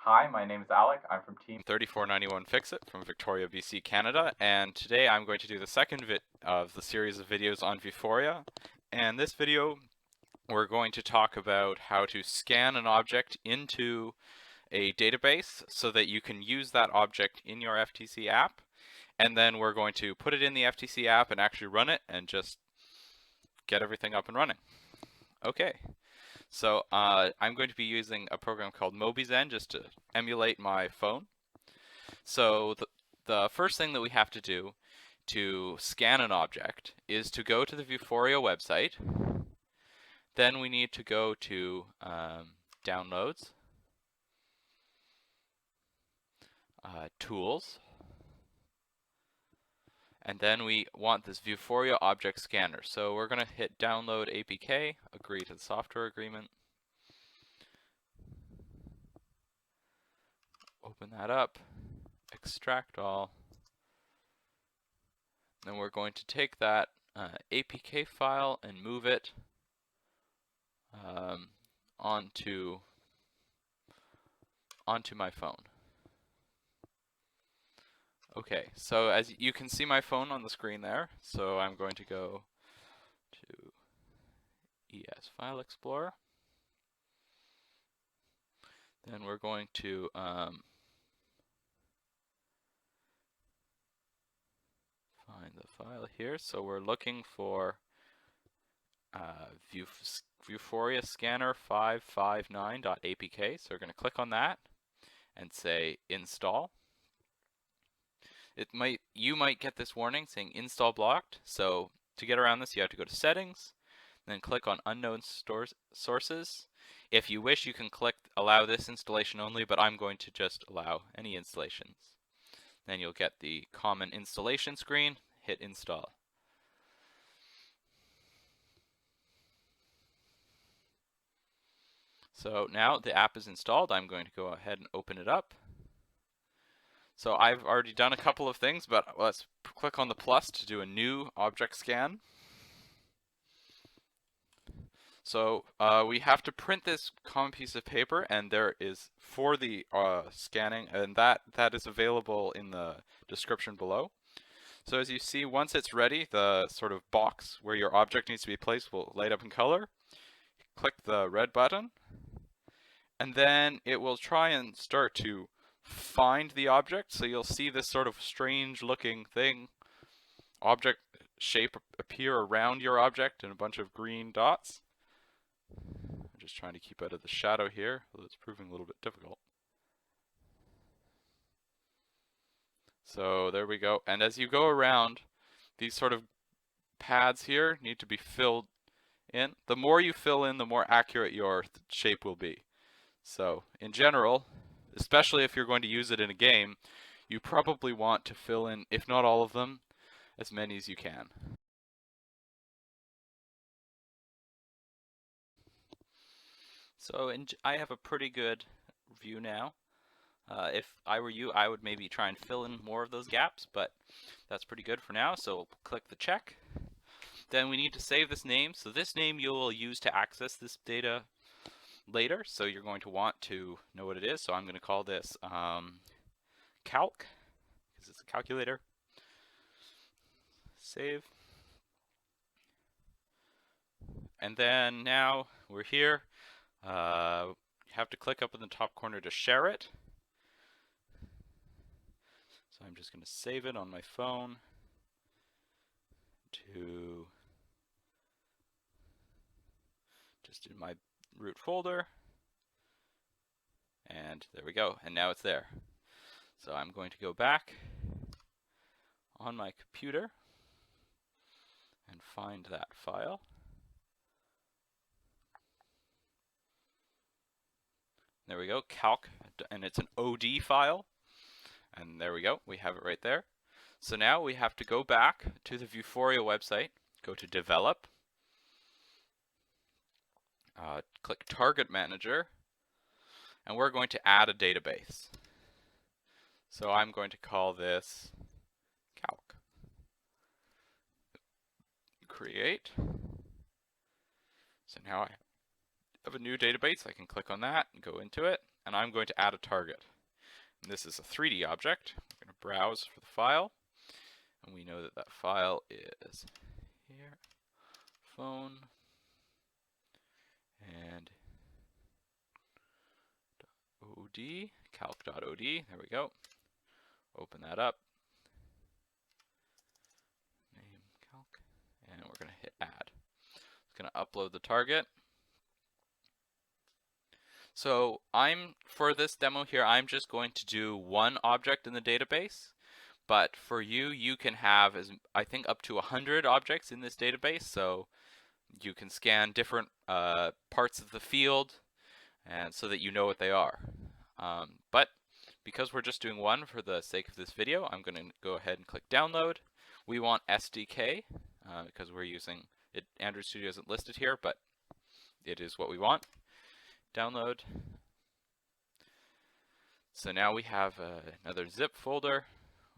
Hi, my name is Alec. I'm from Team 3491 Fix-It from Victoria, BC, Canada, and today I'm going to do the second of the series of videos on Vuforia. And this video, we're going to talk about how to scan an object into a database so that you can use that object in your FTC app. And then we're going to put it in the FTC app and actually run it and just get everything up and running. Okay. So I'm going to be using a program called MobiZen just to emulate my phone. So the first thing that we have to do to scan an object is to go to the Vuforia website. Then we need to go to Downloads, Tools, and then we want this Vuforia object scanner. So we're going to hit Download APK, agree to the software agreement. Open that up, extract all. Then we're going to take that APK file and move it onto my phone. Okay, so as you can see my phone on the screen there, so I'm going to go to ES File Explorer. Then we're going to find the file here. So we're looking for Vuforia Scanner 559.apk. So we're going to click on that and say install. You might get this warning saying install blocked. So to get around this, you have to go to settings, then click on unknown sources. If you wish, you can click allow this installation only, but I'm going to just allow any installations. Then you'll get the common installation screen, hit install. So now the app is installed. I'm going to go ahead and open it up. So I've already done a couple of things, but let's click on the plus to do a new object scan. So we have to print this common piece of paper, and there is for the scanning, and that is available in the description below. So as you see, once it's ready, the sort of box where your object needs to be placed will light up in color. Click the red button, and then it will try and start to find the object. So you'll see this sort of strange looking thing, object shape appear around your object and a bunch of green dots. I'm just trying to keep out of the shadow here, although it's proving a little bit difficult. So there we go. And as you go around, these sort of pads here need to be filled in. The more you fill in, the more accurate your shape will be. So in general, especially if you're going to use it in a game, you probably want to fill in, if not all of them, as many as you can. So I have a pretty good view now. If I were you, I would maybe try and fill in more of those gaps, but that's pretty good for now. So we'll click the check. Then we need to save this name. So this name you will use to access this data later. So you're going to want to know what it is. So I'm going to call this calc, because it's a calculator. Save. And then now we're here. You have to click up in the top corner to share it. So I'm just going to save it on my phone to just in my root folder. And there we go. And now it's there. So I'm going to go back on my computer and find that file. There we go, calc, and it's an OD file. And there we go, we have it right there. So now we have to go back to the Vuforia website, go to Develop, click Target Manager, and we're going to add a database. So I'm going to call this calc. Create. So now I have a new database. I can click on that and go into it, and I'm going to add a target. And this is a 3D object. I'm going to browse for the file, and we know that that file is here, phone, and OD, calc.od, there we go. Open that up, name calc, and we're going to hit add. It's going to upload the target. So for this demo here, I'm just going to do one object in the database, but for you, you can have, I think, up to 100 objects in this database, so you can scan different parts of the field, and so that you know what they are. But because we're just doing one for the sake of this video, I'm going to go ahead and click download. We want SDK because we're using it. Android Studio isn't listed here, but it is what we want. Download. So now we have another zip folder.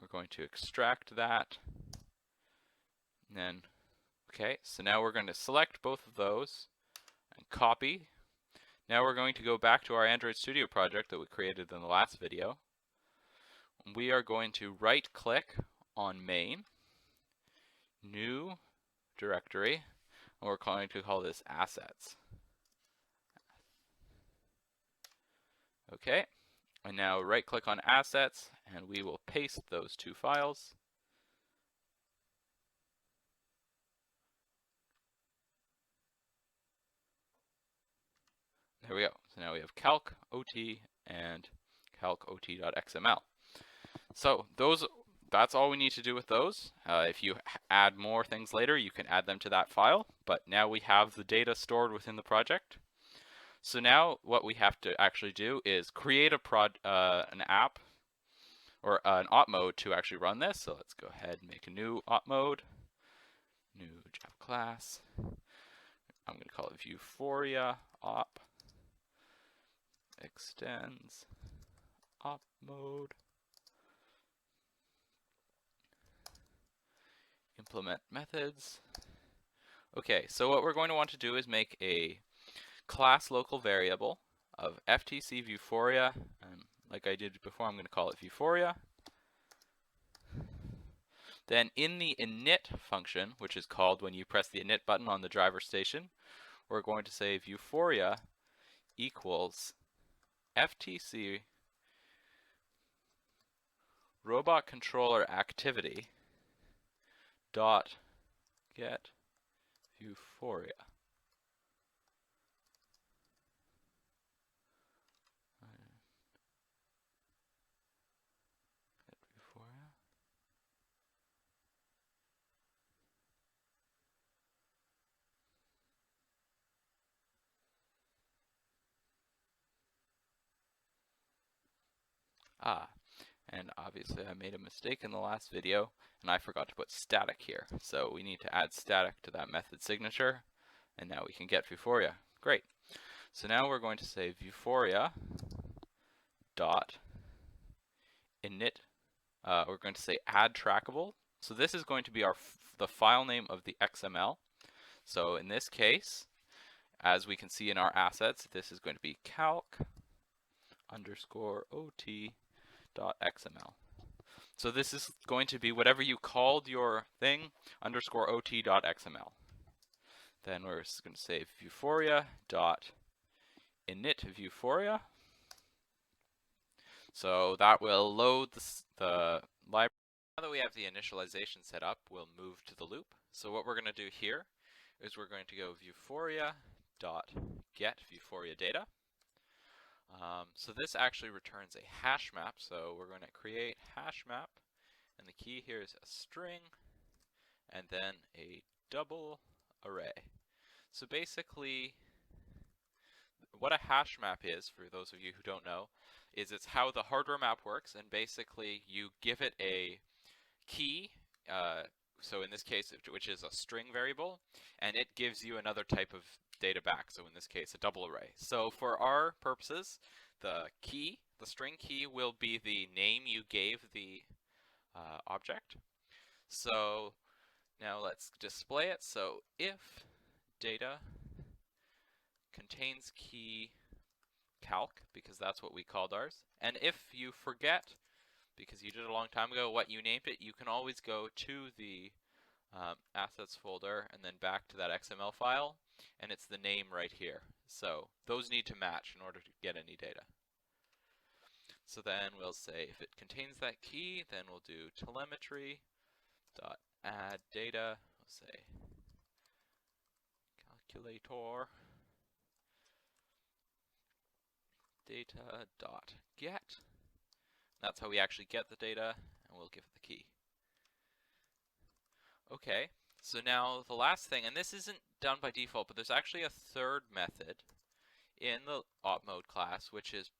We're going to extract that. And then, okay, so now we're going to select both of those and copy. Now we're going to go back to our Android Studio project that we created in the last video. We are going to right click on main, new directory, and we're going to call this assets. Okay, and now right click on assets, and we will paste those two files. There we go. So now we have calc ot and calc ot.xml. So that's all we need to do with those. If you add more things later, you can add them to that file, but now we have the data stored within the project. So now what we have to actually do is create an app or an op mode to actually run this. So let's go ahead and make a new op mode, new Java class. I'm going to call it Vuforia op extends op mode. Implement methods. Okay, so what we're going to want to do is make a class local variable of FTC Vuforia, and like I did before, I'm going to call it Vuforia. Then in the init function, which is called when you press the init button on the driver station, we're going to say Vuforia equals FTC robot controller activity dot get Vuforia. And obviously I made a mistake in the last video and I forgot to put static here. So we need to add static to that method signature, and now we can get Vuforia. Great. So now we're going to say Vuforia dot init. We're going to say add trackable. So this is going to be the file name of the XML. So in this case, as we can see in our assets, this is going to be calc underscore ot .xml. So this is going to be whatever you called your thing, underscore ot.xml. Then we're just going to say Vuforia dot init Vuforia. So that will load the library. Now that we have the initialization set up, we'll move to the loop. So what we're going to do here is we're going to go Vuforia dot get Vuforia data. So this actually returns a hash map, so we're going to create hash map, and the key here is a string and then a double array. So basically what a hash map is, for those of you who don't know, is it's how the hardware map works, and basically you give it a key, so in this case, which is a string variable, and it gives you another type of data back, so in this case a double array. So for our purposes, the string key will be the name you gave the object. So now let's display it. So if data contains key calc, because that's what we called ours. And if you forget, because you did it a long time ago, what you named it, you can always go to the assets folder and then back to that XML file, and it's the name right here. So those need to match in order to get any data. So then we'll say if it contains that key, then we'll do telemetry dot add data. We'll say calculator data dot get. That's how we actually get the data, and we'll give it the key. Okay, so now the last thing, and this isn't done by default, but there's actually a third method in the op mode class, which is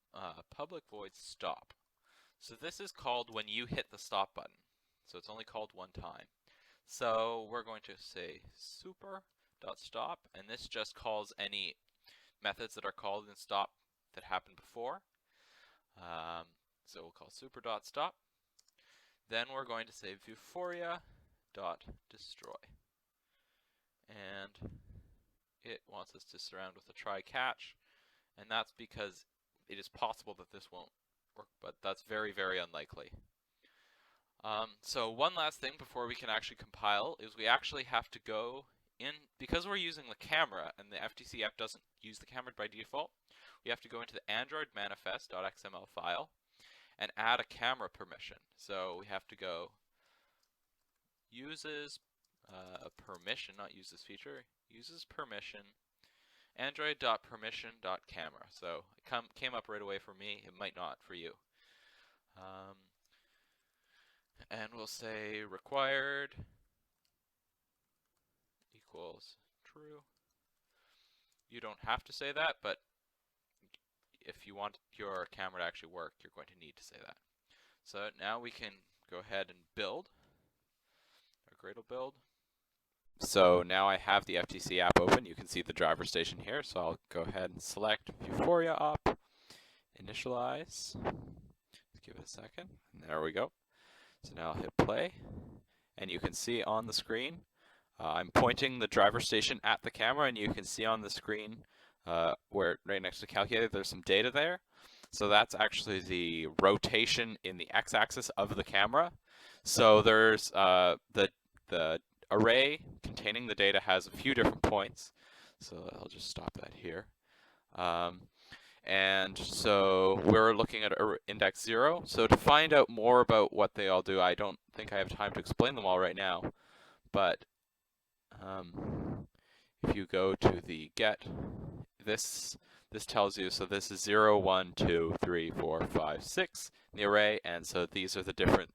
public void stop. So this is called when you hit the stop button. So it's only called one time. So we're going to say super.stop, and this just calls any methods that are called in stop that happened before. So we'll call super.stop. Then we're going to say Vuforia.destroy. And it wants us to surround with a try catch, and that's because it is possible that this won't work, but that's very, very unlikely. So one last thing before we can actually compile is we actually have to go in, because we're using the camera and the FTC app doesn't use the camera by default, we have to go into the Android manifest.xml file and add a camera permission. So we have to go uses permission, not uses feature, uses permission, android.permission.camera. So it came up right away for me, it might not for you. And we'll say required equals true. You don't have to say that, but if you want your camera to actually work, you're going to need to say that. So now we can go ahead and build our gradle build. So now I have the FTC app open. You can see the driver station here. So I'll go ahead and select Vuforia op, initialize. Let's give it a second. And there we go. So now I'll hit play, and you can see on the screen, I'm pointing the driver station at the camera, and you can see on the screen where right next to calculator, there's some data there. So that's actually the rotation in the x-axis of the camera. So there's the array containing the data has a few different points. So I'll just stop that here. And so we're looking at index 0. So to find out more about what they all do, I don't think I have time to explain them all right now. But if you go to the get, this tells you, so this is 0, 1, 2, 3, 4, 5, 6 in the array, and so these are the different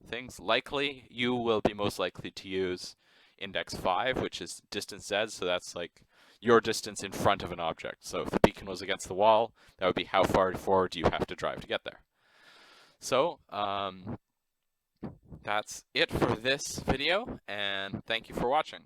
things. Likely, you will be most likely to use index 5, which is distance z, so that's like your distance in front of an object. So if the beacon was against the wall, that would be how far forward do you have to drive to get there. So that's it for this video, and thank you for watching.